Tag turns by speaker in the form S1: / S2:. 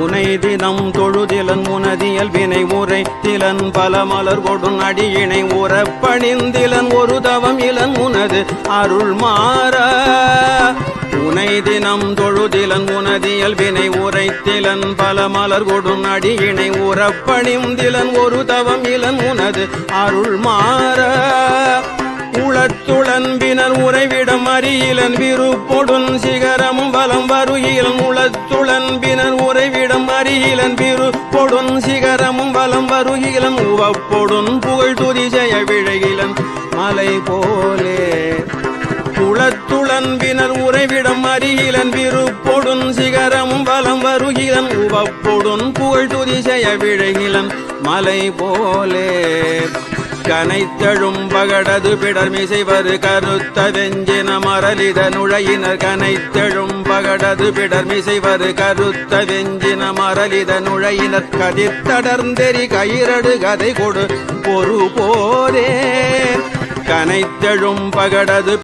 S1: உனை தினம் தொழுதிலன் உனதியல் வினை உரைத்திலன் பல மலர் கொடும் அடியினை உறப்பணிந்திலன் ஒரு தவம் இலன் உனது அருள் மாற உனை தினம் தொழுதிலன் உனதியல் வினை உரைத்திலன் பல மலர் கொடும் அடியினை உறப்பணிந்திலன் ஒரு தவம் இலன் உனது அருள் மாற உளத்துளன்பினர் உறைவிடம் அறியிலன் விருப்பொடுன் சிகரமும் வலம் வருகிலன் உளத்துளன்பினர் உறைவிடம் அறியிலன் விருப்பொடுன் சிகரமும் வலம் வருகிலன் உவப்பொடுன் புகழ் துதி செய்ய விழகிலன் மலை போலே உளத்துளன்பினர் உறைவிடம் அறியிலன் விருப்பொடுன் சிகரமும் வலம் வருகிலன் உவப்பொடுன் புகழ் துதி செய்ய விழகிலன் மலை போலே கனைத்தழும் பகடது பிடர்மிசைவரு கருத்த வெஞ்சின மரலித நுழையினர் கனைத்தழும் பகடது பிடர்மிசைவரு கருத்த வெஞ்சின மரலித நுழையினர் கதிர்த்தடர்ந்தெறி கயிரடு கதை கொடு பொறு போரே கனைத்தழும் பகடது